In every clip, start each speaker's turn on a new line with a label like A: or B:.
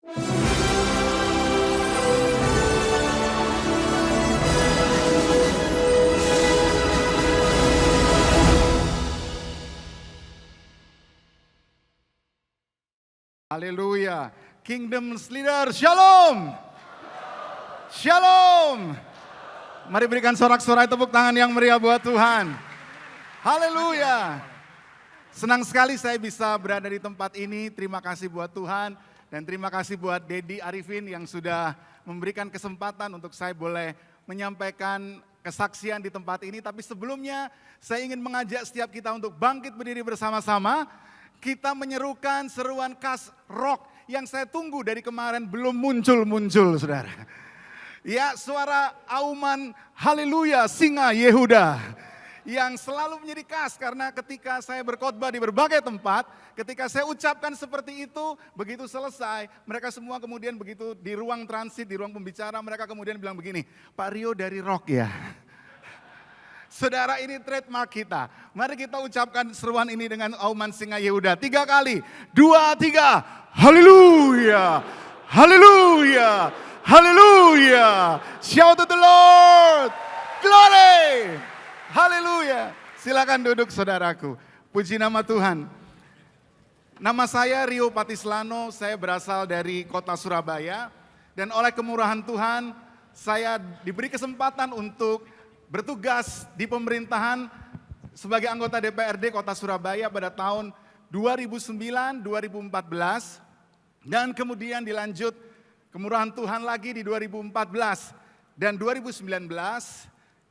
A: Haleluya. Kingdom Leader, Shalom. Shalom. Mari berikan sorak-sorai tepuk tangan yang meriah buat Tuhan. Haleluya. Senang sekali saya bisa berada di tempat ini. Terima kasih buat Tuhan. Dan terima kasih buat Dedi Arifin yang sudah memberikan kesempatan untuk saya boleh menyampaikan kesaksian di tempat ini. Tapi sebelumnya saya ingin mengajak setiap kita untuk bangkit berdiri bersama-sama. Kita menyerukan seruan khas rock yang saya tunggu dari kemarin belum muncul-muncul, saudara. Ya, suara auman haleluya singa Yehuda yang selalu menjadi khas karena ketika saya berkhotbah di berbagai tempat, ketika saya ucapkan seperti itu, begitu selesai, mereka semua kemudian begitu di ruang transit, di ruang pembicara, mereka kemudian bilang begini, Pak Rio dari rock ya. Saudara, ini trademark kita. Mari kita ucapkan seruan ini dengan auman singa Yehuda. 3 kali. 2, 3. Haleluya. Haleluya. Haleluya. Shout to the Lord. Glory. Haleluya. Silakan duduk saudaraku. Puji nama Tuhan. Nama saya Rio Patislano. Saya berasal dari kota Surabaya. Dan oleh kemurahan Tuhan, saya diberi kesempatan untuk bertugas di pemerintahan sebagai anggota DPRD Kota Surabaya pada tahun 2009-2014 dan kemudian dilanjut kemurahan Tuhan lagi di 2014 dan 2019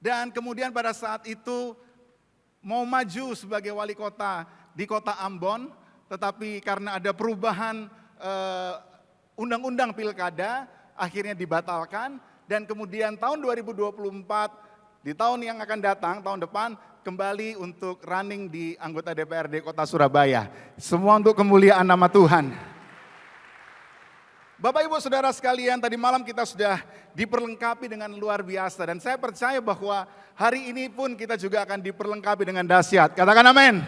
A: dan kemudian pada saat itu mau maju sebagai wali kota di kota Ambon, tetapi karena ada perubahan undang-undang pilkada akhirnya dibatalkan dan kemudian tahun 2024 di tahun yang akan datang, tahun depan, kembali untuk running di anggota DPRD Kota Surabaya. Semua untuk kemuliaan nama Tuhan. Bapak Ibu Saudara sekalian, tadi malam kita sudah diperlengkapi dengan luar biasa. Dan saya percaya bahwa hari ini pun kita juga akan diperlengkapi dengan dahsyat. Katakan amin.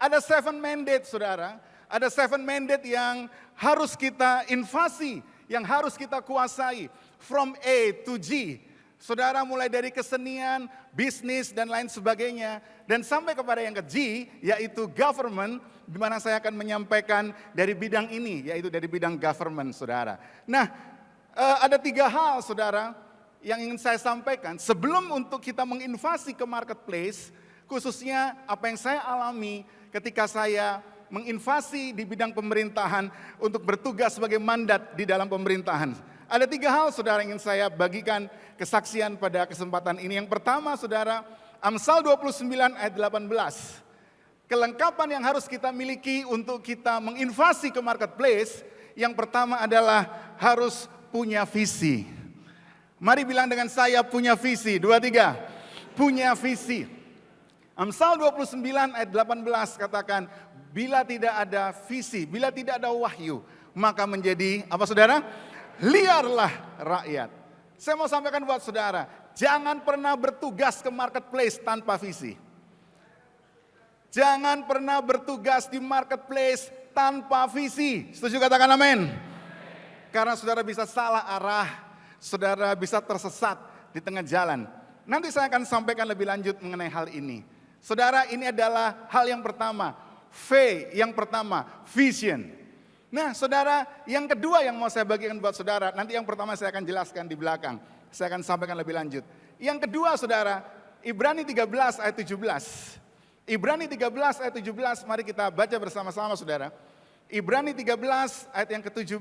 A: Ada 7 mandate saudara, ada 7 mandate yang harus kita invasi, yang harus kita kuasai. From A to G. Saudara, mulai dari kesenian, bisnis, dan lain sebagainya. Dan sampai kepada yang ke G, yaitu government, di mana saya akan menyampaikan dari bidang ini, yaitu dari bidang government, saudara. Nah, ada 3 hal, saudara, yang ingin saya sampaikan. Sebelum untuk kita menginvasi ke marketplace, khususnya apa yang saya alami ketika saya menginvasi di bidang pemerintahan untuk bertugas sebagai mandat di dalam pemerintahan. Ada 3 hal saudara ingin saya bagikan kesaksian pada kesempatan ini. Yang pertama saudara, Amsal 29 ayat 18. Kelengkapan yang harus kita miliki untuk kita menginvasi ke marketplace. Yang pertama adalah harus punya visi. Mari bilang dengan saya, punya visi. 2, 3. Punya visi. Amsal 29 ayat 18 katakan, bila tidak ada visi, bila tidak ada wahyu, maka menjadi apa saudara? Liarlah rakyat. Saya mau sampaikan buat saudara, jangan pernah bertugas ke marketplace tanpa visi. Jangan pernah bertugas di marketplace tanpa visi. Setuju katakan amin? Karena saudara bisa salah arah, saudara bisa tersesat di tengah jalan. Nanti saya akan sampaikan lebih lanjut mengenai hal ini. Saudara, ini adalah hal yang pertama. V yang pertama, vision. Nah saudara, yang kedua yang mau saya bagikan buat saudara, nanti yang pertama saya akan jelaskan di belakang. Saya akan sampaikan lebih lanjut. Yang kedua saudara, Ibrani 13 ayat 17. Ibrani 13 ayat 17, mari kita baca bersama-sama saudara. Ibrani 13 ayat yang ke-17.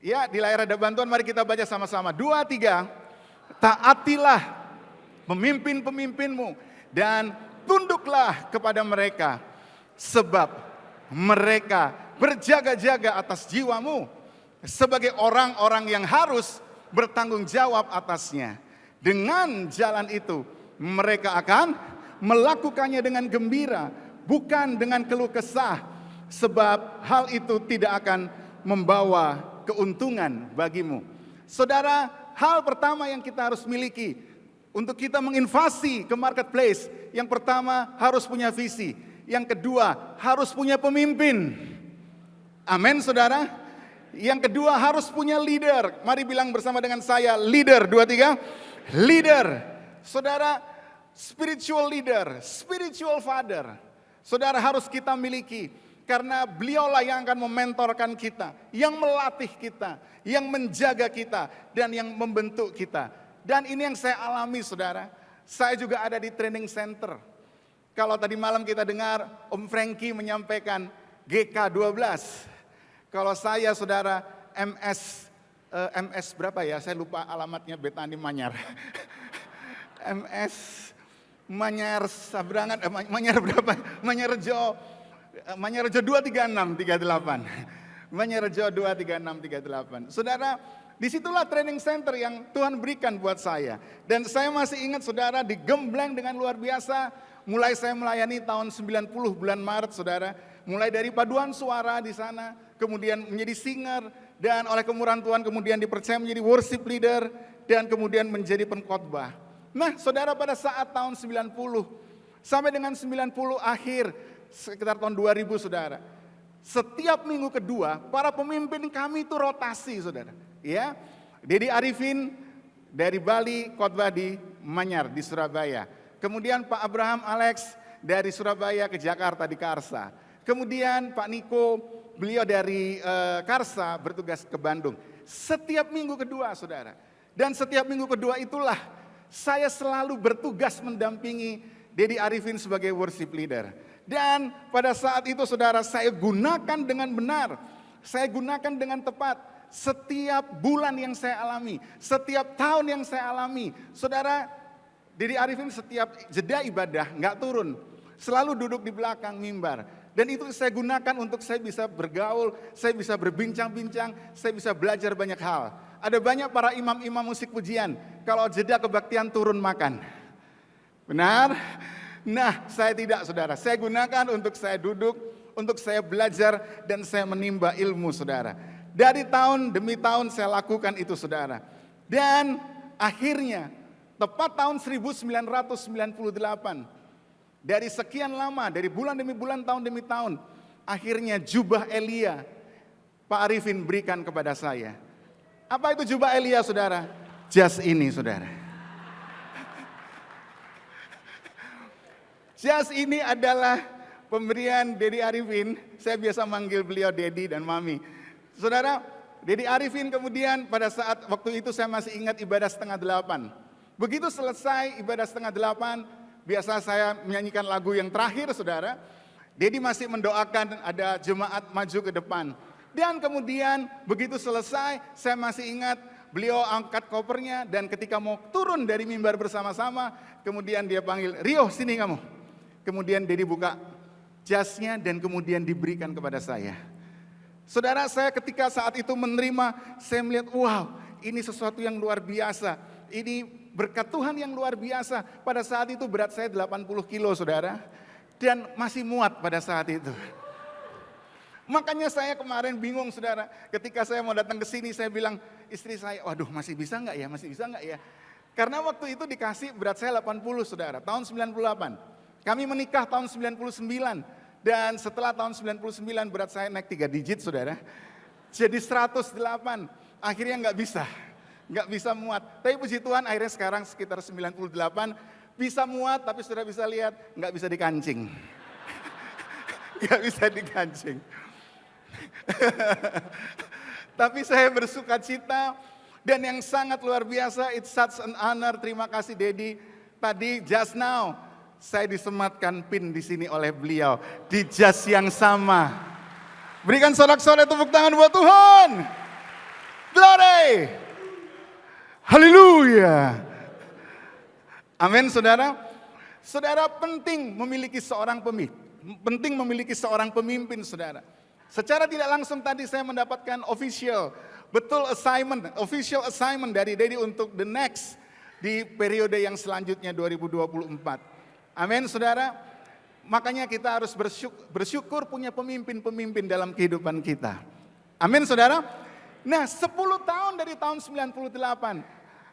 A: Ya, di layar ada bantuan, mari kita baca sama-sama. 2, 3, taatilah pemimpin-pemimpinmu dan tunduklah kepada mereka, sebab mereka berjaga-jaga atas jiwamu sebagai orang-orang yang harus bertanggung jawab atasnya. Dengan jalan itu mereka akan melakukannya dengan gembira, bukan dengan keluh kesah, sebab hal itu tidak akan membawa keuntungan bagimu. Saudara, hal pertama yang kita harus miliki untuk kita menginvasi ke marketplace, yang pertama harus punya visi, yang kedua harus punya pemimpin. Amin saudara. Yang kedua harus punya leader. Mari bilang bersama dengan saya, leader. 2, 3. Leader. Saudara, spiritual leader, spiritual father. Saudara harus kita miliki. Karena beliaulah yang akan mementorkan kita, yang melatih kita, yang menjaga kita, dan yang membentuk kita. Dan ini yang saya alami saudara. Saya juga ada di training center. Kalau tadi malam kita dengar Om Frankie menyampaikan GK12. Kalau saya saudara MS berapa ya? Saya lupa alamatnya, Betani Manyar. MS Manyar Sabrangan, Manyar berapa? Manyarjo 23638. Manyarjo 23638. Saudara, disitulah training center yang Tuhan berikan buat saya. Dan saya masih ingat saudara, digembleng dengan luar biasa. Mulai saya melayani tahun 90 bulan Maret saudara. Mulai dari paduan suara di sana, kemudian menjadi singer, dan oleh kemurahan Tuhan kemudian dipercaya menjadi worship leader, dan kemudian menjadi pengkhotbah. Nah saudara, pada saat tahun 90 sampai dengan 90 akhir, sekitar tahun 2000 saudara, setiap minggu kedua para pemimpin kami itu rotasi saudara. Ya, Dedi Arifin dari Bali khotbah di Manyar di Surabaya. Kemudian Pak Abraham Alex dari Surabaya ke Jakarta di Karsa. Kemudian Pak Niko, beliau dari Karsa bertugas ke Bandung. Setiap minggu kedua saudara. Dan setiap minggu kedua itulah saya selalu bertugas mendampingi Dedi Arifin sebagai worship leader. Dan pada saat itu saudara, saya gunakan dengan benar. Saya gunakan dengan tepat. Setiap bulan yang saya alami, setiap tahun yang saya alami. Saudara, Dedi Arifin setiap jeda ibadah nggak turun. Selalu duduk di belakang mimbar. Dan itu saya gunakan untuk saya bisa bergaul, saya bisa berbincang-bincang, saya bisa belajar banyak hal. Ada banyak para imam-imam musik pujian, kalau jeda kebaktian turun makan. Benar? Nah, saya tidak saudara. Saya gunakan untuk saya duduk, untuk saya belajar, dan saya menimba ilmu saudara. Dari tahun demi tahun saya lakukan itu saudara. Dan akhirnya, tepat tahun 1998, dari sekian lama, dari bulan demi bulan, tahun demi tahun, akhirnya jubah Elia Pak Arifin berikan kepada saya. Apa itu jubah Elia saudara? Jas ini saudara. Jas ini adalah pemberian Dedi Arifin. Saya biasa manggil beliau Dedi dan Mami. Saudara, Dedi Arifin kemudian pada saat waktu itu saya masih ingat ibadah 7:30. Begitu selesai ibadah 7:30, biasa saya menyanyikan lagu yang terakhir saudara. Dedi masih mendoakan ada jemaat maju ke depan. Dan kemudian begitu selesai, saya masih ingat beliau angkat kopernya, dan ketika mau turun dari mimbar bersama-sama, kemudian dia panggil, Rio sini kamu. Kemudian Dedi buka jasnya dan kemudian diberikan kepada saya. Saudara, saya ketika saat itu menerima, saya melihat wow, ini sesuatu yang luar biasa. Ini berkat Tuhan yang luar biasa. Pada saat itu berat saya 80 kilo saudara. Dan masih muat pada saat itu. Makanya saya kemarin bingung saudara. Ketika saya mau datang ke sini, saya bilang istri saya, waduh masih bisa nggak ya, masih bisa nggak ya. Karena waktu itu dikasih berat saya 80 saudara, tahun 98. Kami menikah tahun 99. Dan setelah tahun 99 berat saya naik 3 digit saudara. Jadi 108, akhirnya nggak bisa muat. Tapi puji Tuhan akhirnya sekarang sekitar 98, bisa muat tapi sudah bisa lihat nggak bisa dikancing. Nggak bisa dikancing. Tapi saya bersuka cita dan yang sangat luar biasa, it's such an honor. Terima kasih Dedi. Tadi just now saya disematkan pin di sini oleh beliau di jas yang sama. Berikan sorak-sorai tepuk tangan buat Tuhan. Glory. Haleluya. Amin saudara. Saudara, penting memiliki seorang pemimpin saudara. Secara tidak langsung tadi saya mendapatkan official assignment dari Dedi untuk the next di periode yang selanjutnya 2024. Amin saudara. Makanya kita harus bersyukur punya pemimpin-pemimpin dalam kehidupan kita. Amin saudara. Nah 10 tahun dari tahun 98,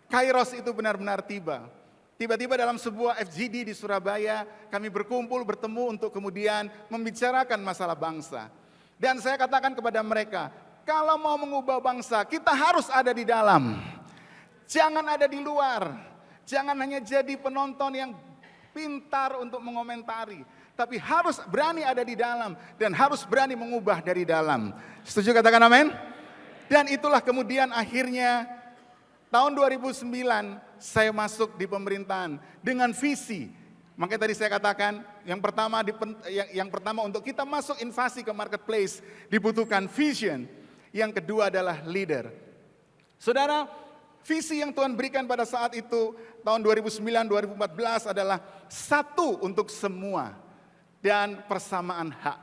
A: Kairos itu benar-benar tiba. Tiba-tiba dalam sebuah FGD di Surabaya, kami berkumpul bertemu untuk kemudian membicarakan masalah bangsa. Dan saya katakan kepada mereka, kalau mau mengubah bangsa, kita harus ada di dalam. Jangan ada di luar. Jangan hanya jadi penonton yang pintar untuk mengomentari. Tapi harus berani ada di dalam. Dan harus berani mengubah dari dalam. Setuju katakan amin? Dan itulah kemudian akhirnya tahun 2009 saya masuk di pemerintahan dengan visi. Makanya tadi saya katakan yang pertama untuk kita masuk invasi ke marketplace dibutuhkan vision. Yang kedua adalah leader. Saudara, visi yang Tuhan berikan pada saat itu tahun 2009-2014 adalah satu untuk semua dan persamaan hak.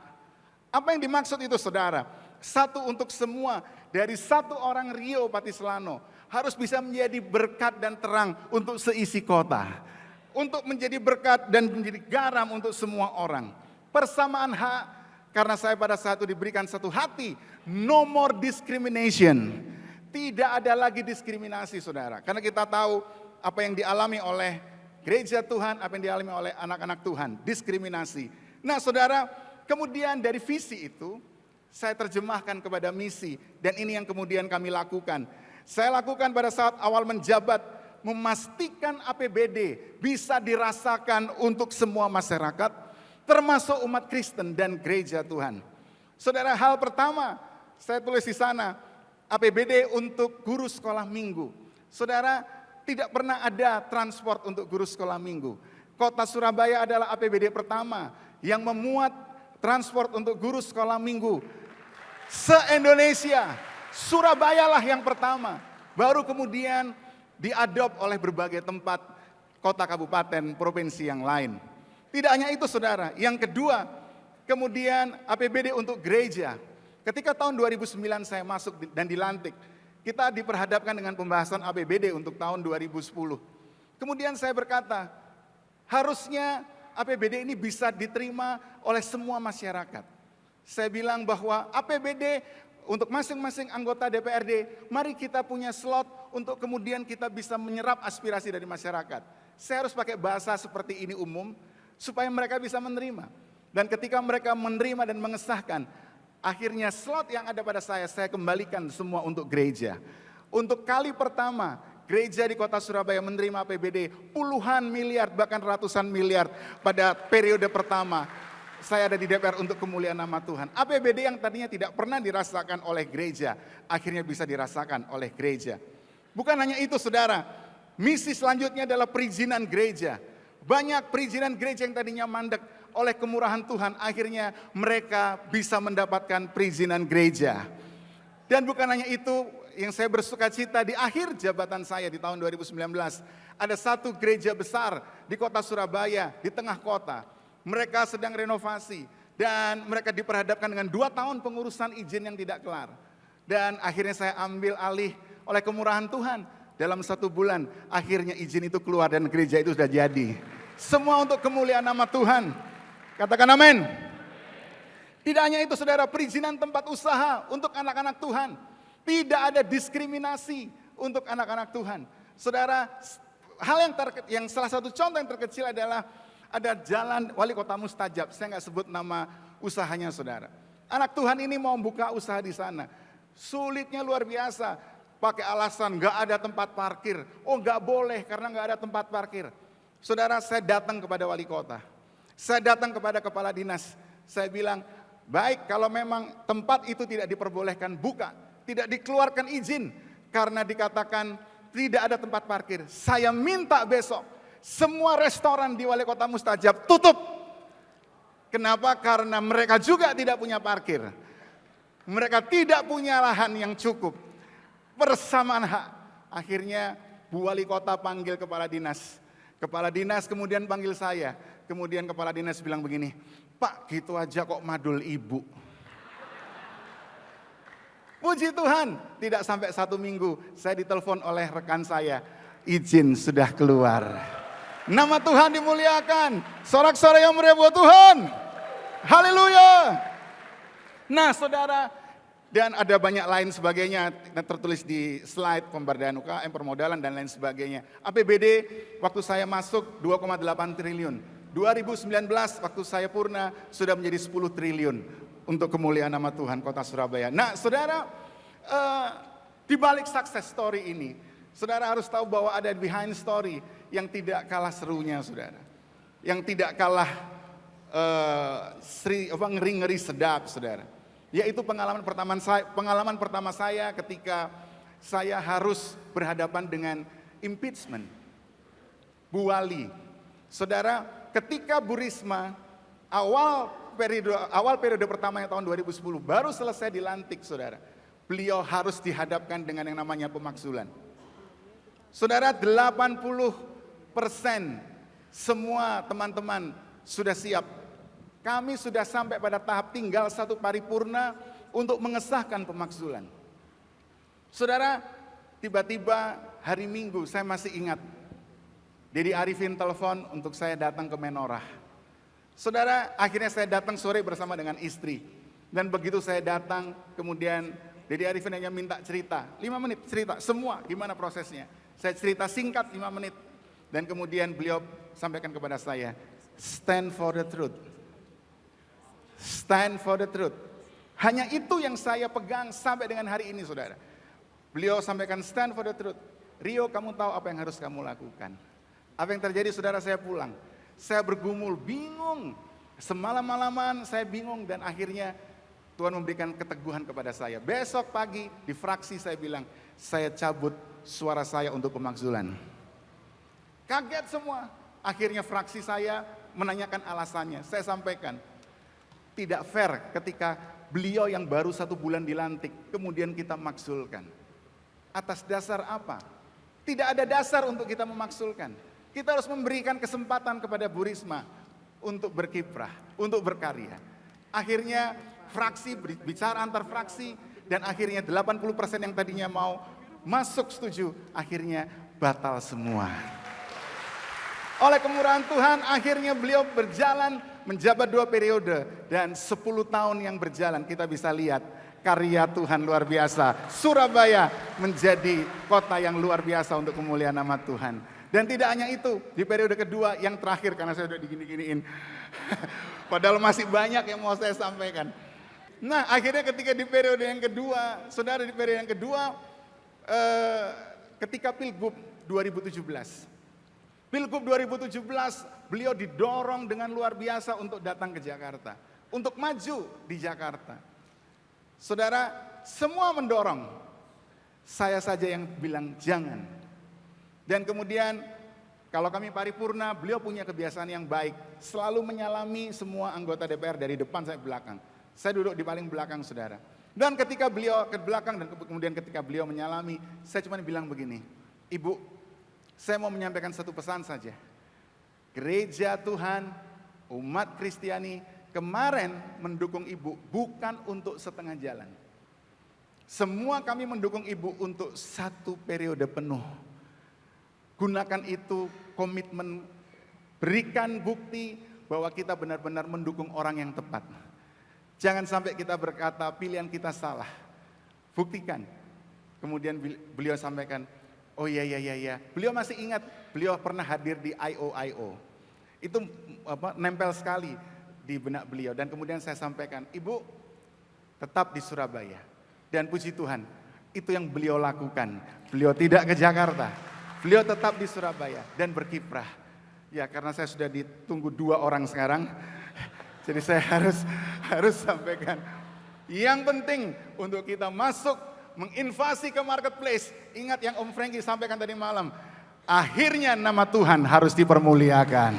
A: Apa yang dimaksud itu saudara? Satu untuk semua, dari satu orang Rio Patislano harus bisa menjadi berkat dan terang untuk seisi kota. Untuk menjadi berkat dan menjadi garam untuk semua orang. Persamaan hak, karena saya pada saat itu diberikan satu hati. No more discrimination. Tidak ada lagi diskriminasi saudara. Karena kita tahu apa yang dialami oleh gereja Tuhan, apa yang dialami oleh anak-anak Tuhan. Diskriminasi. Nah saudara, kemudian dari visi itu, saya terjemahkan kepada misi. Dan ini yang kemudian kami lakukan. Saya lakukan pada saat awal menjabat. Memastikan APBD bisa dirasakan untuk semua masyarakat, termasuk umat Kristen dan gereja Tuhan. Saudara, hal pertama saya tulis di sana, APBD untuk guru sekolah minggu. Saudara, tidak pernah ada transport untuk guru sekolah minggu. Kota Surabaya adalah APBD pertama yang memuat transport untuk guru sekolah minggu. Se-Indonesia, Surabaya lah yang pertama. Baru kemudian diadop oleh berbagai tempat, kota, kabupaten, provinsi yang lain. Tidak hanya itu saudara, yang kedua, kemudian APBD untuk gereja. Ketika tahun 2009 saya masuk dan dilantik, kita diperhadapkan dengan pembahasan APBD untuk tahun 2010. Kemudian saya berkata, harusnya APBD ini bisa diterima oleh semua masyarakat. Saya bilang bahwa APBD untuk masing-masing anggota DPRD, mari kita punya slot untuk kemudian kita bisa menyerap aspirasi dari masyarakat. Saya harus pakai bahasa seperti ini umum, supaya mereka bisa menerima. Dan ketika mereka menerima dan mengesahkan, akhirnya slot yang ada pada saya kembalikan semua untuk gereja. Untuk kali pertama, gereja di kota Surabaya menerima APBD puluhan miliar, bahkan ratusan miliar pada periode pertama. Saya ada di DPR untuk kemuliaan nama Tuhan. APBD yang tadinya tidak pernah dirasakan oleh gereja, akhirnya bisa dirasakan oleh gereja. Bukan hanya itu saudara, misi selanjutnya adalah perizinan gereja. Banyak perizinan gereja yang tadinya mandek oleh kemurahan Tuhan, akhirnya mereka bisa mendapatkan perizinan gereja. Dan bukan hanya itu, yang saya bersuka cita di akhir jabatan saya di tahun 2019, ada satu gereja besar di kota Surabaya, di tengah kota. Mereka sedang renovasi dan mereka diperhadapkan dengan 2 tahun pengurusan izin yang tidak kelar. Dan akhirnya saya ambil alih oleh kemurahan Tuhan. Dalam 1 bulan akhirnya izin itu keluar dan gereja itu sudah jadi. Semua untuk kemuliaan nama Tuhan. Katakan amin. Tidak hanya itu saudara, perizinan tempat usaha untuk anak-anak Tuhan. Tidak ada diskriminasi untuk anak-anak Tuhan. Saudara, hal yang salah satu contoh yang terkecil adalah ada jalan wali kota mustajab, saya nggak sebut nama usahanya saudara. Anak Tuhan ini mau buka usaha di sana, sulitnya luar biasa, pakai alasan nggak ada tempat parkir. Oh nggak boleh karena nggak ada tempat parkir. Saudara, saya datang kepada wali kota, saya datang kepada kepala dinas, saya bilang, baik kalau memang tempat itu tidak diperbolehkan buka, tidak dikeluarkan izin karena dikatakan tidak ada tempat parkir, saya minta besok semua restoran di wali kota mustajab tutup. Kenapa? Karena mereka juga tidak punya parkir. Mereka tidak punya lahan yang cukup. Persamaan hak. Akhirnya Bu Wali Kota panggil kepala dinas. Kepala dinas kemudian panggil saya. Kemudian kepala dinas bilang begini, Pak gitu aja kok madul ibu. Puji Tuhan, tidak sampai 1 minggu saya ditelepon oleh rekan saya. Izin sudah keluar. Nama Tuhan dimuliakan. Sorak-sorai yang meriah buat Tuhan. Haleluya. Nah saudara, dan ada banyak lain sebagainya yang tertulis di slide pemberdayaan UKM, permodalan dan lain sebagainya. APBD waktu saya masuk 2,8 triliun. 2019 waktu saya purna sudah menjadi 10 triliun untuk kemuliaan nama Tuhan kota Surabaya. Nah saudara, eh, di balik success story ini, saudara harus tahu bahwa ada behind story yang tidak kalah serunya, saudara. Yang tidak kalah ngeri-ngeri sedap, saudara. Yaitu pengalaman pertama saya ketika saya harus berhadapan dengan impeachment. Bu Wali, saudara, ketika Bu Risma awal periode pertamanya tahun 2010 baru selesai dilantik, saudara. Beliau harus dihadapkan dengan yang namanya pemakzulan. Saudara, 80% semua teman-teman sudah siap. Kami sudah sampai pada tahap tinggal satu paripurna untuk mengesahkan pemakzulan. Saudara, tiba-tiba hari Minggu saya masih ingat, Dedi Arifin telepon untuk saya datang ke Menorah. Saudara, akhirnya saya datang sore bersama dengan istri. Dan begitu saya datang, kemudian Dedi Arifin hanya minta cerita, 5 menit cerita, semua gimana prosesnya. Saya cerita singkat 5 menit. Dan kemudian beliau sampaikan kepada saya, stand for the truth. Stand for the truth. Hanya itu yang saya pegang sampai dengan hari ini, saudara. Beliau sampaikan stand for the truth. Rio, kamu tahu apa yang harus kamu lakukan. Apa yang terjadi, saudara, saya pulang. Saya bergumul, bingung. Semalam-malaman saya bingung dan akhirnya Tuhan memberikan keteguhan kepada saya. Besok pagi di fraksi saya bilang, saya cabut suara saya untuk pemakzulan. Kaget semua. Akhirnya fraksi saya menanyakan alasannya. Saya sampaikan, tidak fair ketika beliau yang baru 1 bulan dilantik, kemudian kita maksulkan. Atas dasar apa? Tidak ada dasar untuk kita memaksulkan. Kita harus memberikan kesempatan kepada Bu Risma untuk berkiprah, untuk berkarya. Akhirnya fraksi bicara antar fraksi dan akhirnya 80% yang tadinya mau masuk setuju, akhirnya batal semua. Oleh kemurahan Tuhan, akhirnya beliau berjalan menjabat 2 periode dan 10 tahun yang berjalan kita bisa lihat karya Tuhan luar biasa. Surabaya menjadi kota yang luar biasa untuk kemuliaan nama Tuhan. Dan tidak hanya itu, di periode kedua yang terakhir karena saya sudah digini-giniin. Padahal masih banyak yang mau saya sampaikan. Nah, akhirnya ketika di periode yang kedua, saudara, di periode yang kedua ketika Pilgub 2017. Pilgub 2017 beliau didorong dengan luar biasa untuk datang ke Jakarta. Untuk maju di Jakarta. Saudara, semua mendorong. Saya saja yang bilang jangan. Dan kemudian kalau kami paripurna, beliau punya kebiasaan yang baik. Selalu menyalami semua anggota DPR dari depan sampai belakang. Saya duduk di paling belakang, saudara. Dan ketika beliau ke belakang dan kemudian ketika beliau menyalami, saya cuma bilang begini, Ibu, saya mau menyampaikan satu pesan saja. Gereja Tuhan, umat Kristiani kemarin mendukung Ibu bukan untuk setengah jalan. Semua kami mendukung Ibu untuk 1 periode penuh. Gunakan itu komitmen, berikan bukti bahwa kita benar-benar mendukung orang yang tepat. Jangan sampai kita berkata pilihan kita salah. Buktikan. Kemudian beliau sampaikan, oh iya. Beliau masih ingat, beliau pernah hadir di IO. Itu nempel sekali di benak beliau. Dan kemudian saya sampaikan, Ibu tetap di Surabaya. Dan puji Tuhan, itu yang beliau lakukan. Beliau tidak ke Jakarta. Beliau tetap di Surabaya dan berkiprah. Ya, karena saya sudah ditunggu 2 orang sekarang. Jadi saya harus sampaikan. Yang penting untuk kita masuk menginvasi ke marketplace. Ingat yang Om Frankie sampaikan tadi malam. Akhirnya nama Tuhan harus dipermuliakan.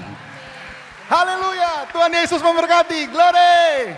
A: Haleluya, Tuhan Yesus memberkati. Glory.